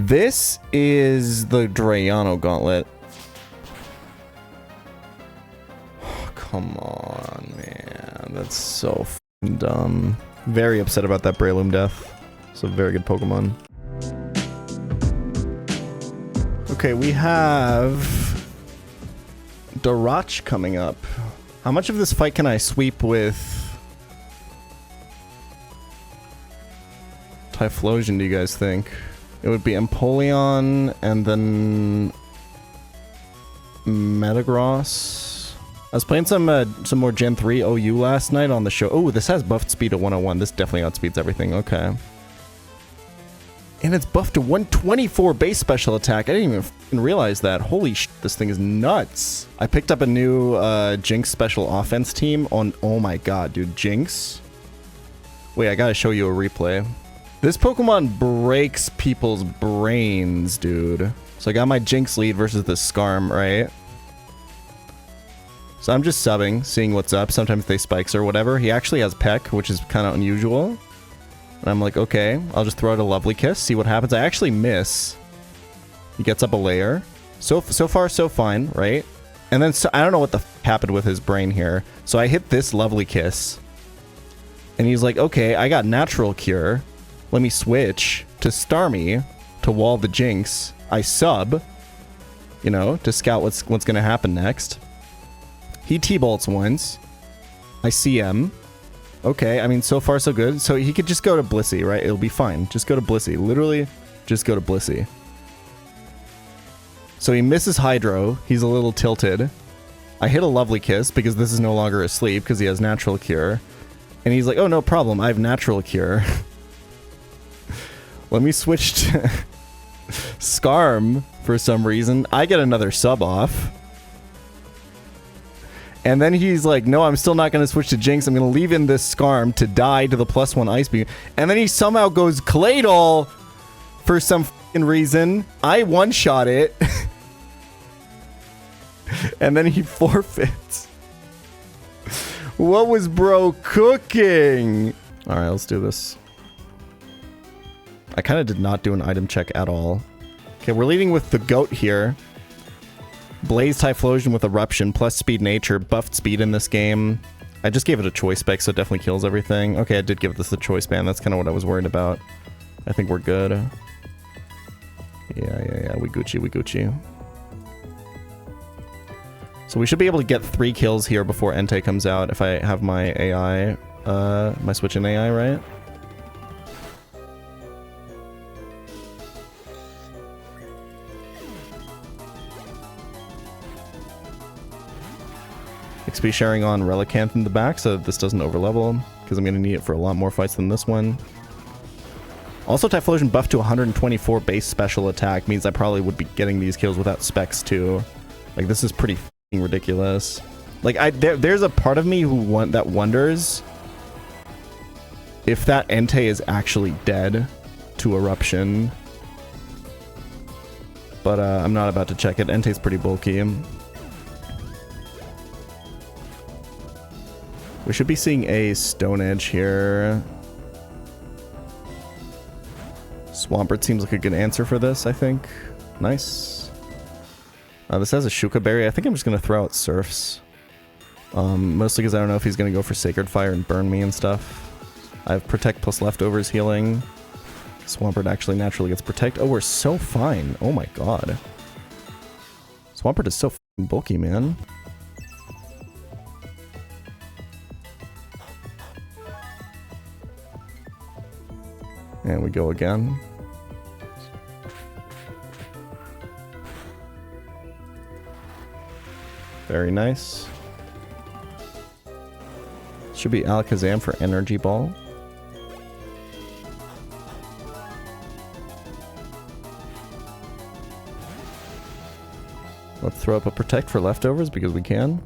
This is the Drayano gauntlet. Oh, come on, man. That's so f***ing dumb. Very upset about that Breloom death. It's a very good Pokemon. Okay, we have Darach coming up. How much of this fight can I sweep with Typhlosion, do you guys think? It would be Empoleon and then Metagross. I was playing some more Gen 3 OU last night on the show. Oh, this has buffed speed at 101. This definitely outspeeds everything. Okay. And it's buffed to 124 base special attack. I didn't even realize that. Holy sh**, this thing is nuts. I picked up a new Jinx special offense team on... Oh my god, dude. Jinx? Wait, I gotta show you a replay. This Pokemon breaks people's brains, dude. So I got my Jinx lead versus the Skarm, right? So I'm just subbing, seeing what's up. Sometimes they spikes or whatever. He actually has Peck, which is kind of unusual. And I'm like, okay, I'll just throw out a Lovely Kiss, see what happens. I actually miss. He gets up a layer. So far, so fine, right? And then I don't know what the f happened with his brain here. So I hit this Lovely Kiss. And he's like, okay, I got Natural Cure. Let me switch to Starmie to wall the Jinx. I sub, you know, to scout what's going to happen next. He T-bolts once. I CM. Okay, I mean, so far so good. So he could just go to Blissey, right? It'll be fine. Just go to Blissey. Literally, just go to Blissey. So he misses Hydro. He's a little tilted. I hit a Lovely Kiss because this is no longer asleep because he has Natural Cure. And he's like, oh, no problem. I have Natural Cure. Let me switch to Skarm for some reason. I get another sub off. And then he's like, no, I'm still not going to switch to Jinx. I'm going to leave in this Skarm to die to the +1 Ice Beam. And then he somehow goes Claydol for some f***ing reason. I one-shot it. And then he forfeits. What was bro cooking? All right, let's do this. I kind of did not do an item check at all. Okay, we're leading with the goat here. Blaze Typhlosion with Eruption, plus Speed Nature, buffed speed in this game. I just gave it a choice spec, so it definitely kills everything. Okay, I did give this a choice band. That's kind of what I was worried about. I think we're good. Yeah. We Gucci. So we should be able to get 3 kills here before Entei comes out if I have my AI, my switch in AI, right? XP sharing on Relicanth in the back so that this doesn't overlevel, because I'm going to need it for a lot more fights than this one. Also, Typhlosion buffed to 124 base special attack means I probably would be getting these kills without specs too. Like, this is pretty f***ing ridiculous. Like, there's a part of me that wonders if that Entei is actually dead to Eruption. But I'm not about to check it. Entei's pretty bulky. We should be seeing a Stone Edge here. Swampert seems like a good answer for this, I think. Nice. This has a Shuka Berry. I think I'm just going to throw out Surfs. Mostly because I don't know if he's going to go for Sacred Fire and burn me and stuff. I have Protect plus Leftovers healing. Swampert actually naturally gets Protect. Oh, we're so fine. Oh my god. Swampert is so f***ing bulky, man. And we go again. Very nice. Should be Alakazam for Energy Ball. Let's throw up a Protect for Leftovers because we can.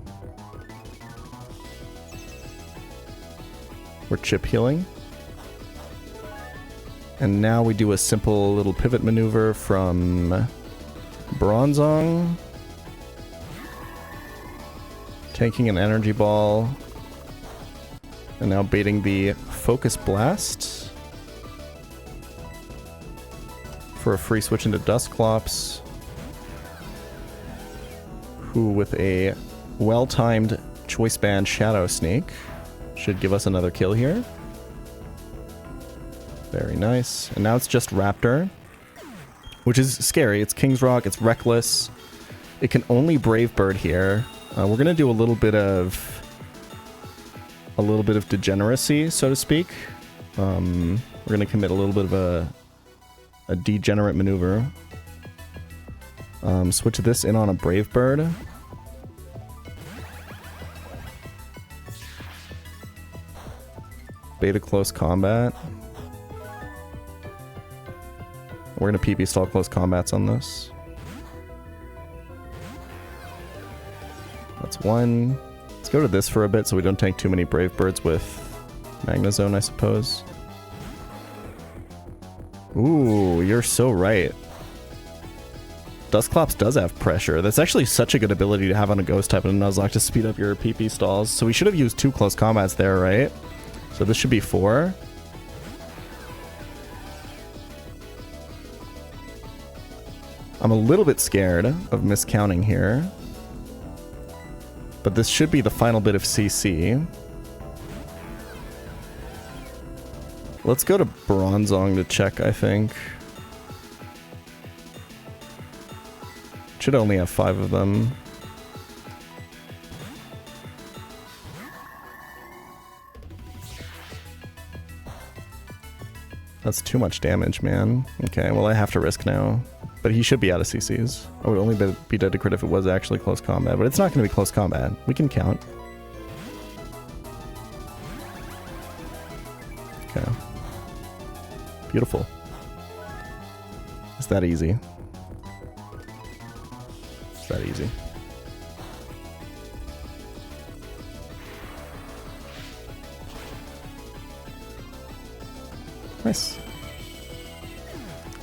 We're chip healing. And now we do a simple little pivot maneuver from Bronzong. Taking an Energy Ball. And now baiting the Focus Blast. for a free switch into Dusclops, who with a well-timed Choice Band Shadow Sneak should give us another kill here. Very nice. And now it's just Raptor, which is scary. It's King's Rock, it's Reckless. It can only Brave Bird here. We're gonna do a little bit of degeneracy, so to speak. We're gonna commit a little bit of a degenerate maneuver. Switch this in on a Brave Bird. Beta close combat. We're gonna PP stall close combats on this. That's one. Let's go to this for a bit so we don't take too many Brave Birds with Magnezone, I suppose. Ooh, you're so right. Dusclops does have pressure. That's actually such a good ability to have on a Ghost type and a Nuzlocke to speed up your PP stalls. So we should have used 2 close combats there, right? So this should be 4. I'm a little bit scared of miscounting here. But this should be the final bit of CC. Let's go to Bronzong to check, I think. Should only have 5 of them. That's too much damage, man. Okay, well I have to risk now. But he should be out of CCs. I would only be dead to crit if it was actually close combat, but it's not going to be close combat. We can count. Okay. Beautiful. It's that easy. It's that easy. Nice.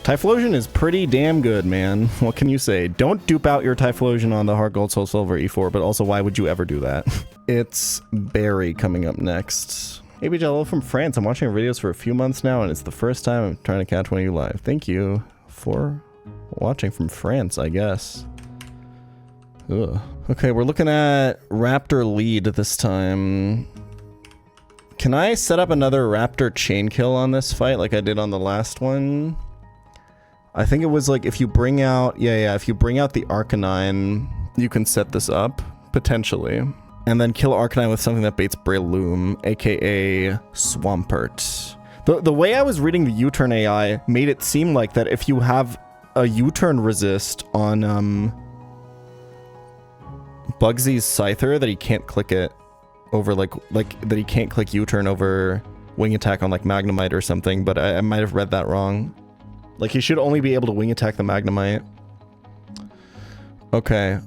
Typhlosion is pretty damn good, man. What can you say? Don't dupe out your Typhlosion on the Heart Gold Soul Silver E4, but also why would you ever do that? It's Barry coming up next. Hey pChal from France. I'm watching your videos for a few months now, and it's the first time I'm trying to catch one of you live. Thank you for watching from France, I guess. Ugh. Okay, we're looking at Raptor lead this time. Can I set up another Raptor chain kill on this fight like I did on the last one? I think it was like if you bring out, if you bring out the Arcanine, you can set this up, potentially. And then kill Arcanine with something that baits Breloom, aka Swampert. The way I was reading the U-turn AI made it seem like that if you have a U-turn resist on Bugsy's Scyther, that he can't click it over like that he can't click U-turn over Wing Attack on like Magnemite or something, but I might have read that wrong. Like, he should only be able to Wing Attack the Magnemite. Okay.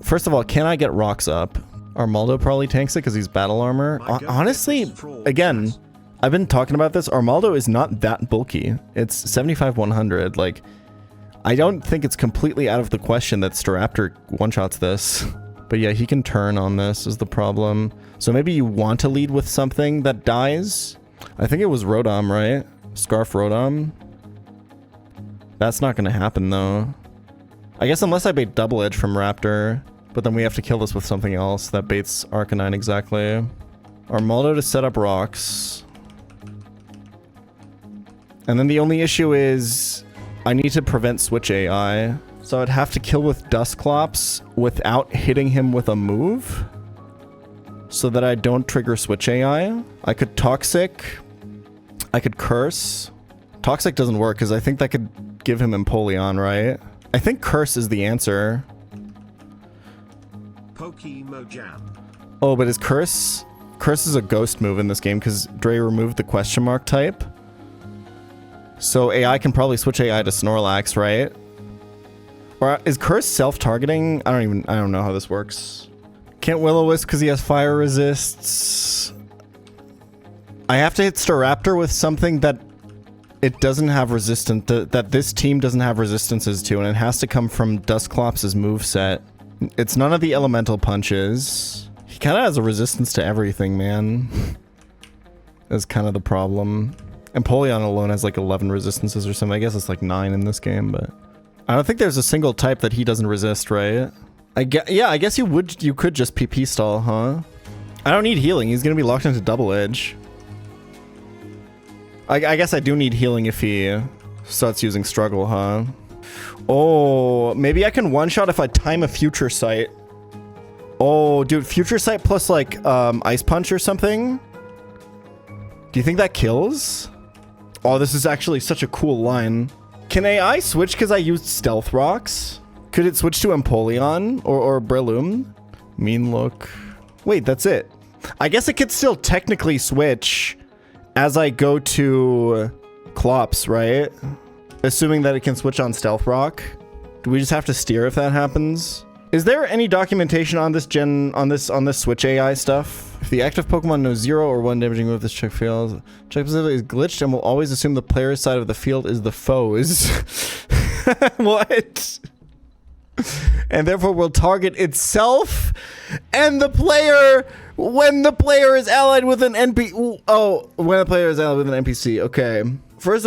First of all, can I get rocks up? Armaldo probably tanks it because he's battle armor. Honestly, again, I've been talking about this. Armaldo is not that bulky. It's 75-100. Like, I don't think it's completely out of the question that Staraptor one-shots this. But yeah, he can turn on this is the problem. So maybe you want to lead with something that dies? I think it was Rotom, right? Scarf Rotom. That's not gonna happen though. I guess unless I bait Double Edge from Raptor, but then we have to kill this with something else that baits Arcanine exactly. Armaldo to set up rocks. And then the only issue is I need to prevent Switch AI. So I'd have to kill with Dusclops without hitting him with a move so that I don't trigger Switch AI. I could Toxic. I could Curse. Toxic doesn't work because I think that could give him Empoleon, right? I think Curse is the answer. Pokémon Jam. Oh, but is Curse... Curse is a ghost move in this game because Dre removed the question mark type. So AI can probably switch AI to Snorlax, right? Or is Curse self-targeting? I don't know how this works. Can't Will-O-Wisp because he has fire resists. I have to hit Staraptor with something that it doesn't have resistance, that this team doesn't have resistances to, and it has to come from Dusclops' moveset. It's none of the elemental punches. He kind of has a resistance to everything, man. That's kind of the problem. Empoleon alone has like 11 resistances or something. I guess it's like 9 in this game, but I don't think there's a single type that he doesn't resist, right? Yeah, I guess you could just PP stall, huh? I don't need healing. He's gonna be locked into double edge. I guess I do need healing if he starts using struggle, huh? Oh, maybe I can one-shot if I time a future sight. Oh, dude, future sight plus like ice punch or something? Do you think that kills? Oh, this is actually such a cool line. Can AI switch because I used stealth rocks? Could it switch to Empoleon or Breloom? Mean look. Wait, that's it. I guess it could still technically switch as I go to Clops, right? Assuming that it can switch on Stealth Rock. Do we just have to steer if that happens? Is there any documentation on this Switch AI stuff? If the active Pokemon knows 0 or 1 damaging move, this check fails. Check specifically is glitched and will always assume the player's side of the field is the foe's. What? And therefore will target itself and the player when the player is allied with an NPC. Oh, when the player is allied with an NPC. Okay. First,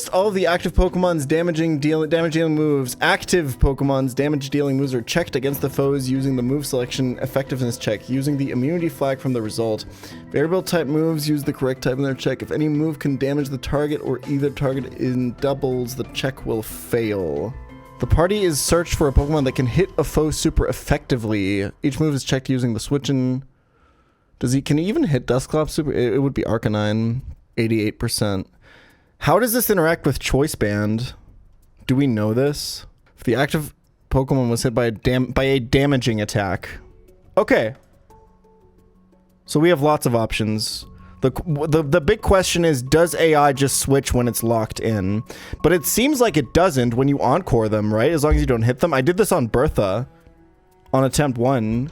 all of the active Pokemon's damage dealing moves, active Pokemon's damage dealing moves are checked against the foes using the move selection effectiveness check, using the immunity flag from the result. Variable type moves use the correct type in their check. If any move can damage the target or either target in doubles, the check will fail. The party is searched for a Pokemon that can hit a foe super effectively. Each move is checked using the switch-in. Can he even hit Dusclops super? It would be Arcanine, 88%. How does this interact with Choice Band? Do we know this? If the active Pokemon was hit by a damaging attack. Okay. So we have lots of options. The big question is, does AI just switch when it's locked in? But it seems like it doesn't when you encore them, right? As long as you don't hit them. I did this on Bertha on attempt 1.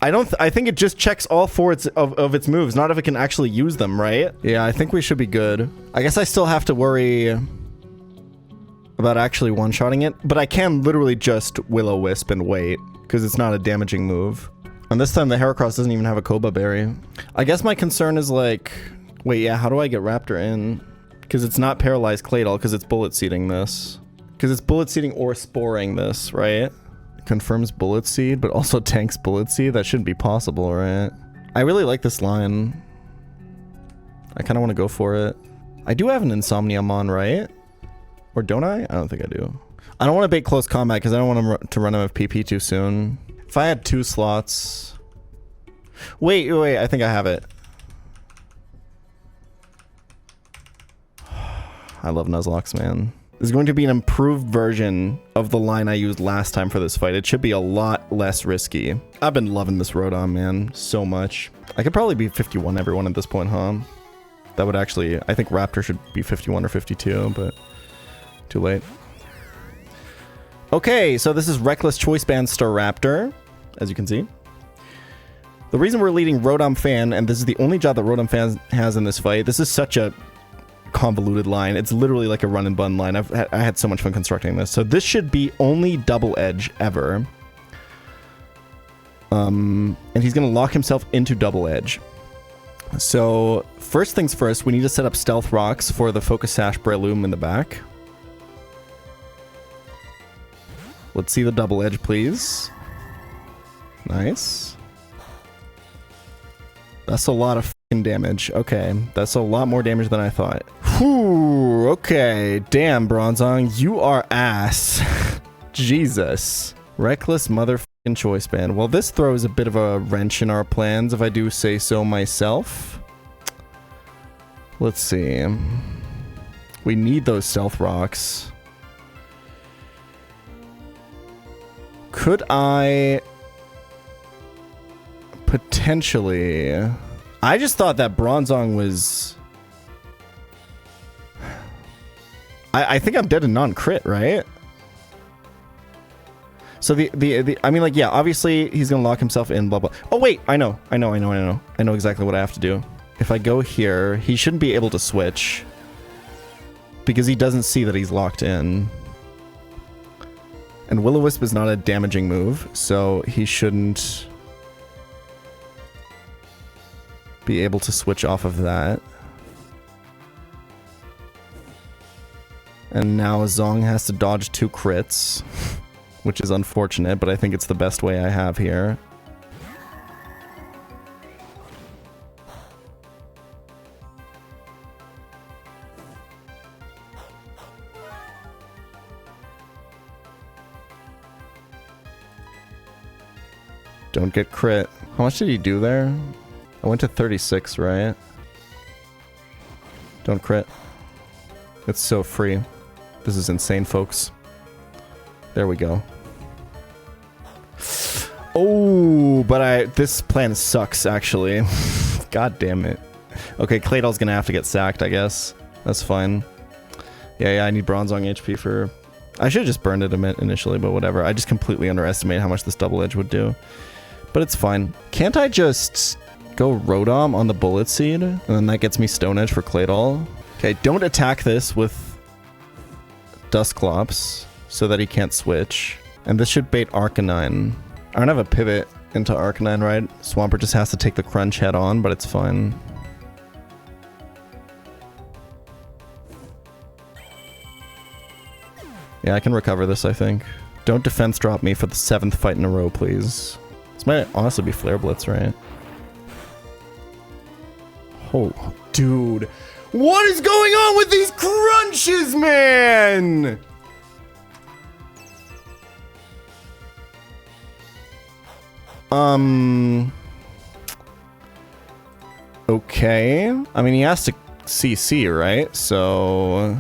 I think it just checks all 4 of its moves, not if it can actually use them, right? Yeah, I think we should be good. I guess I still have to worry about actually one-shotting it, but I can literally just Will-O-Wisp and wait, because it's not a damaging move. And this time the Heracross doesn't even have a Koba Berry. I guess my concern is like, wait, yeah, how do I get Raptor in? Because it's not Paralyzed Claydol, because it's Bullet Seeding this. Because it's Bullet Seeding or Sporing this, right? Confirms Bullet Seed, but also tanks Bullet Seed? That shouldn't be possible, right? I really like this line. I kind of want to go for it. I do have an Insomniamon, right? Or don't I? I don't think I do. I don't want to bait close combat because I don't want him to run out of PP too soon. If I had 2 slots... Wait, I think I have it. I love Nuzlocke, man. This is going to be an improved version of the line I used last time for this fight. It should be a lot less risky. I've been loving this Rotom, man, so much. I could probably be 51 everyone at this point, huh? That would actually... I think Raptor should be 51 or 52, but too late. Okay, so this is Reckless Choice Band Staraptor, as you can see. The reason we're leading Rotom Fan, and this is the only job that Rotom Fan has in this fight, this is such a convoluted line. It's literally like a run and bun line. I had so much fun constructing this. So this should be only double edge ever. And he's going to lock himself into double edge. So first things first, we need to set up Stealth Rocks for the Focus Sash Breloom in the back. Let's see the double edge, please. Nice. That's a lot of f***ing damage. Okay, that's a lot more damage than I thought. Whew, okay. Damn, Bronzong, you are ass. Jesus. Reckless motherfucking Choice Band. Well, this throws a bit of a wrench in our plans, if I do say so myself. Let's see. We need those Stealth Rocks. Could I... potentially... I just thought that Bronzong was... I think I'm dead to non-crit, right? So I mean, like, yeah, obviously he's gonna lock himself in, blah, blah. Oh, wait, I know exactly what I have to do. If I go here, he shouldn't be able to switch because he doesn't see that he's locked in. And Will-O-Wisp is not a damaging move, so he shouldn't be able to switch off of that. And now Zong has to dodge 2 crits, which is unfortunate, but I think it's the best way I have here. Don't get crit. How much did he do there? I went to 36, right? Don't crit. It's so free. This is insane, folks. There we go. Oh, but this plan sucks, actually. God damn it. Okay, Claydol's gonna have to get sacked, I guess. That's fine. Yeah, I need Bronzong HP for... I should have just burned it initially, but whatever. I just completely underestimated how much this double edge would do. But it's fine. Can't I just go Rotom on the Bullet Seed? And then that gets me Stone Edge for Claydol. Okay, don't attack this with Dusclops so that he can't switch. And this should bait Arcanine. I don't have a pivot into Arcanine, right? Swampert just has to take the crunch head on, but it's fine. Yeah, I can recover this, I think. Don't defense drop me for the 7th fight in a row, please. This might honestly be Flare Blitz, right? Oh, dude. What is going on with these crunches, man? Okay. I mean, he has to CC, right? So...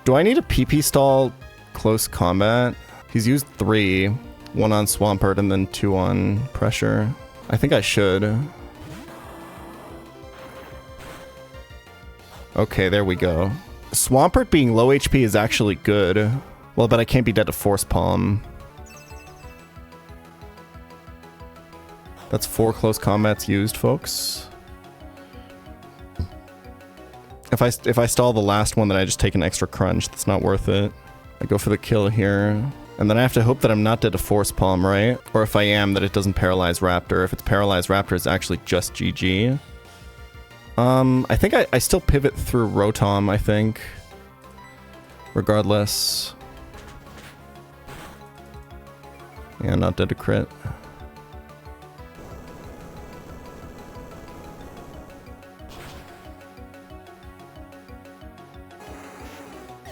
Do I need a PP stall close combat? He's used 3. 1 on Swampert and then 2 on Pressure. I think I should. Okay, there we go. Swampert being low HP is actually good. Well, but I can't be dead to Force Palm. That's 4 close combats used, folks. If I stall the last one, then I just take an extra crunch. That's not worth it. I go for the kill here. And then I have to hope that I'm not dead to Force Palm, right? Or if I am, that it doesn't paralyze Raptor. If it's paralyzed Raptor, it's actually just GG. I think I still pivot through Rotom, I think. Regardless. Yeah, not dead to crit.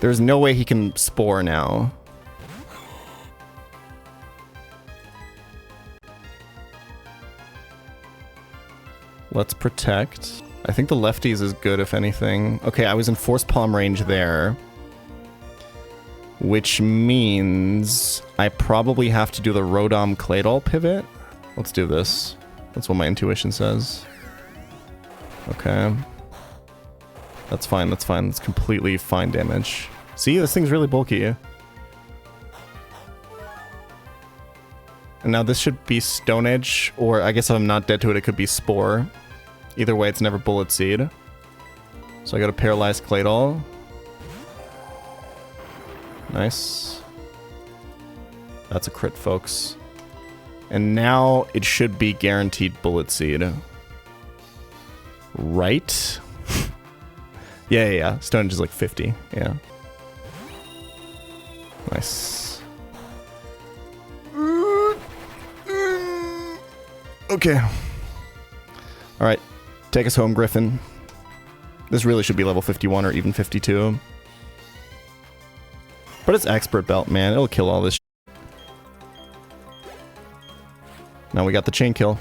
There's no way he can Spore now. Let's protect. I think the lefties is good, if anything. Okay, I was in Force Palm range there. Which means I probably have to do the Rotom Claydol pivot. Let's do this. That's what my intuition says. Okay. That's fine, that's fine. That's completely fine damage. See, this thing's really bulky. And now this should be Stone Edge, or I guess if I'm not dead to it, it could be Spore. Either way, it's never Bullet Seed. So I go to Paralyze Claydol. Nice. That's a crit, folks. And now it should be guaranteed Bullet Seed. Right? Yeah. Stone Edge is like 50. Yeah. Nice. Okay. Alright. Take us home, Griffin. This really should be level 51 or even 52. But it's Expert Belt, man. It'll kill all this shit. Now we got the chain kill.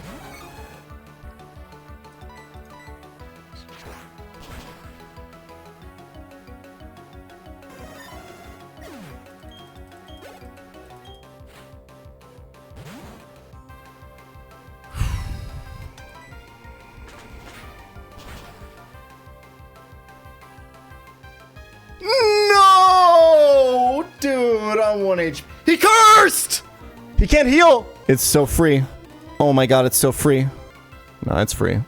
No! Dude, I'm 1 HP. He cursed! He can't heal! It's so free. Oh my god, it's so free. No, it's free.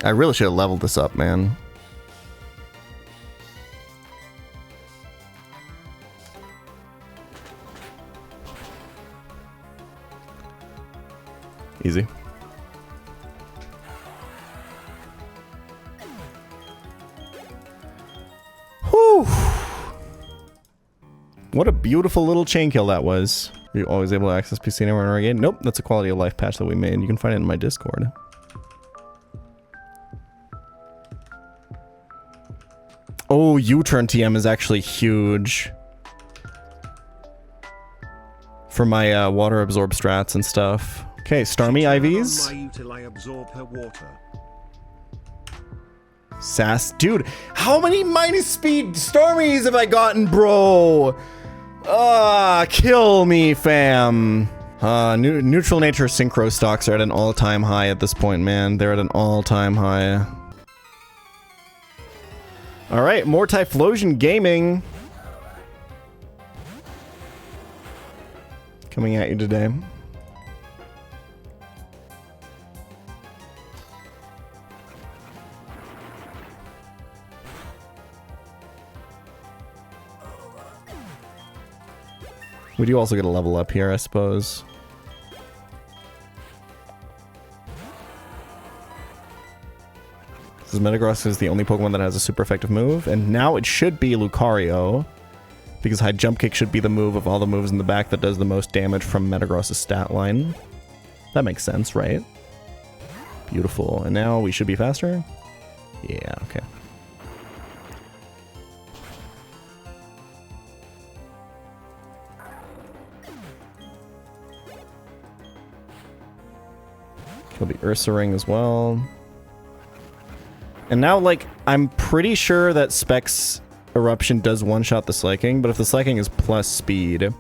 I really should have leveled this up, man. Easy. Whew. What a beautiful little chain kill that was. Are you always able to access PC anywhere in Renegade? Nope, that's a quality of life patch that we made. You can find it in my Discord. Oh, U-turn TM is actually huge. For my water absorb strats and stuff. Okay, Starmie IVs. Sass. Dude, how many minus speed Starmies have I gotten, bro? Ah, kill me, fam. Neutral nature synchro stocks are at an all-time high at this point, man. They're at an all-time high. Alright, more Typhlosion Gaming. Coming at you today. We do also get a level up here, I suppose. This is Metagross is the only Pokemon that has a super effective move, and now it should be Lucario, because High Jump Kick should be the move of all the moves in the back that does the most damage from Metagross's stat line. That makes sense, right? Beautiful. And now we should be faster? Yeah, okay. Kill the Ursaring as well. And now, like, I'm pretty sure that Specs Eruption does one-shot the Slaking, but if the Slaking is plus speed,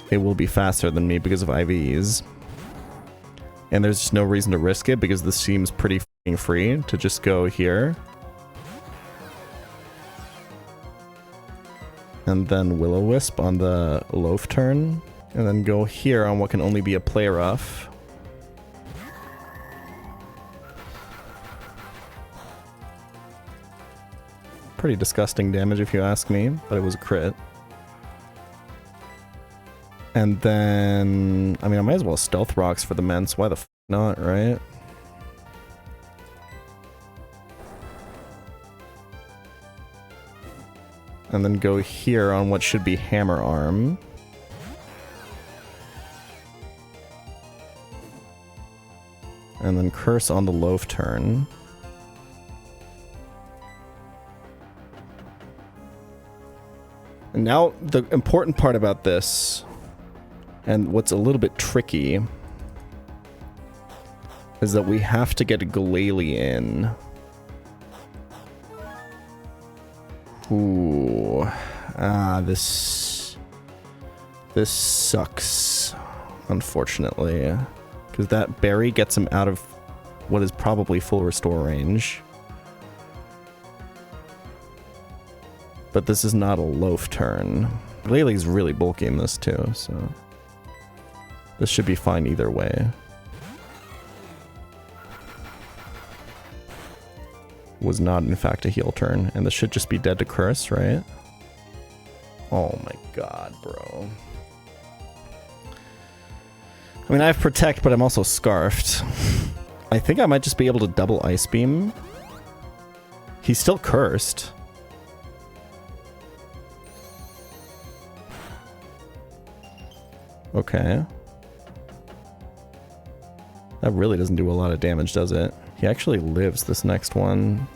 it will be faster than me because of IVs. And there's just no reason to risk it because this seems pretty f***ing free to just go here. And then Will-O-Wisp on the Loaf turn. And then go here on what can only be a Play Rough. Pretty disgusting damage if you ask me, but it was a crit. And then, I mean, I might as well Stealth Rocks for the Ments. Why the f not, right? And then go here on what should be Hammer Arm. And then Curse on the Loaf turn. And now, the important part about this, and what's a little bit tricky, is that we have to get a Glalie in. Ooh. This sucks, unfortunately. Because that berry gets him out of what is probably full restore range. But this is not a Loaf turn. Glalie really bulky in this too, so this should be fine either way. Was not in fact a heal turn, and this should just be dead to Curse, right? Oh my god, bro. I mean, I have Protect, but I'm also Scarfed. I think I might just be able to double Ice Beam. He's still cursed. Okay. That really doesn't do a lot of damage, does it? He actually lives this next one.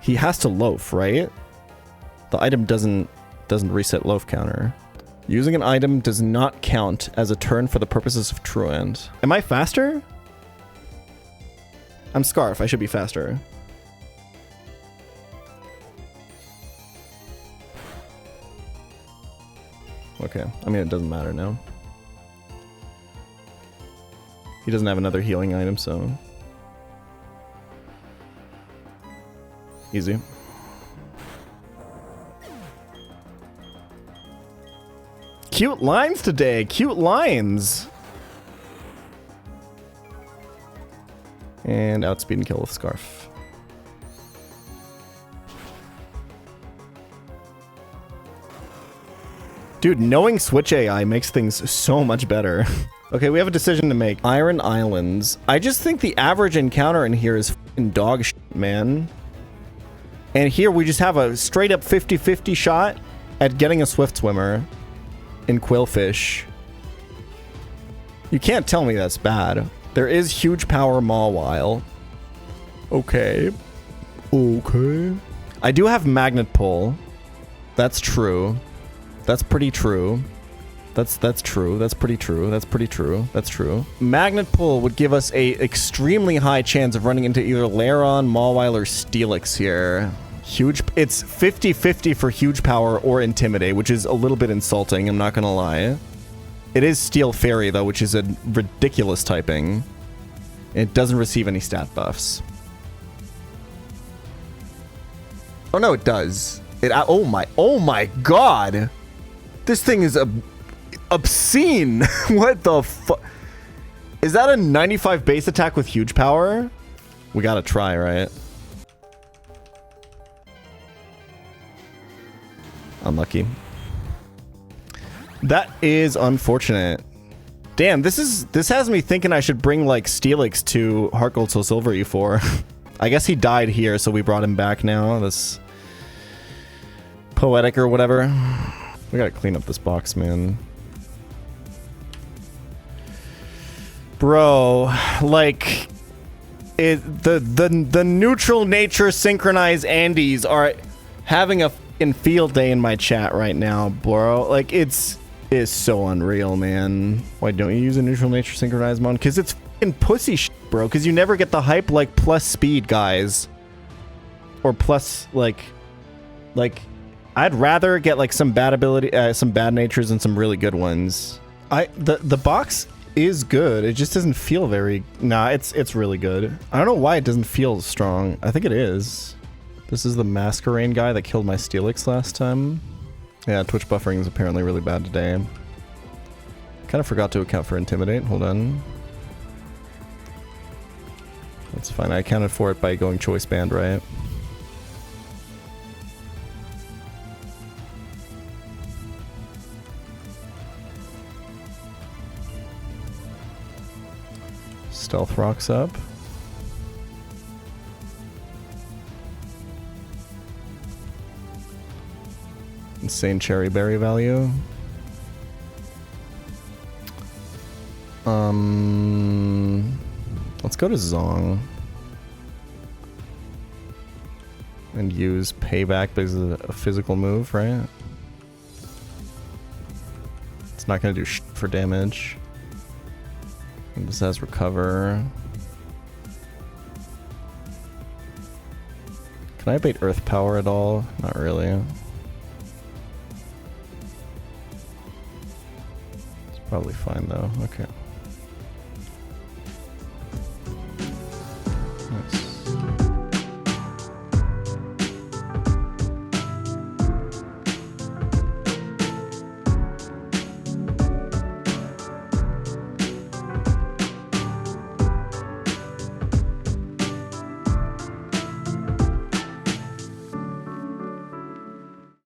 He has to Loaf, right? The item doesn't reset Loaf counter. Using an item does not count as a turn for the purposes of Truant. Am I faster? I'm Scarf. I should be faster. Okay. I mean, it doesn't matter now. He doesn't have another healing item, so... Easy. Cute lines today! Cute lines! And outspeed and kill with Scarf. Dude, knowing Switch AI makes things so much better. Okay, we have a decision to make. Iron Islands. I just think the average encounter in here is f***ing dog shit, man. And here we just have a straight up 50-50 shot at getting a Swift Swimmer in Quillfish. You can't tell me that's bad. There is huge power Mawile. Okay. Okay. I do have Magnet Pull. That's true. That's pretty true. That's true. That's pretty true. That's pretty true. That's true. Magnet Pull would give us a extremely high chance of running into either Lairon, Mawile, or Steelix here. Huge. It's 50-50 for huge power or Intimidate, which is a little bit insulting. I'm not gonna lie. It is Steel Fairy though, which is a ridiculous typing. It doesn't receive any stat buffs. Oh no, it does. It. Oh my god. This thing is obscene. What the fuck? Is that a 95 base attack with huge power? We gotta try, right? Unlucky. That is unfortunate. Damn, this has me thinking I should bring like Steelix to Heart Gold Soul Silver E4. I guess he died here, so we brought him back now. This poetic or whatever. We gotta clean up this box, man. Bro, like the neutral nature synchronized Andes are having a fucking field day in my chat right now, bro. Like it's so unreal, man. Why don't you use a neutral nature synchronized mon? Because it's fucking pussy shit, bro. Because you never get the hype like plus speed, guys, or plus like. I'd rather get like some bad ability, some bad natures and some really good ones. The box is good. It just doesn't feel very. Nah, it's really good. I don't know why it doesn't feel strong. I think it is. This is the Masquerain guy that killed my Steelix last time. Yeah, Twitch buffering is apparently really bad today. Kind of forgot to account for Intimidate. Hold on. That's fine. I accounted for it by going Choice Band, right? Stealth rocks up. Insane cherry berry value. Let's go to Zong. And use Payback because it's a physical move, right? It's not gonna do shit for damage. And this has Recover. Can I bait Earth Power at all? Not really. It's probably fine though. Okay.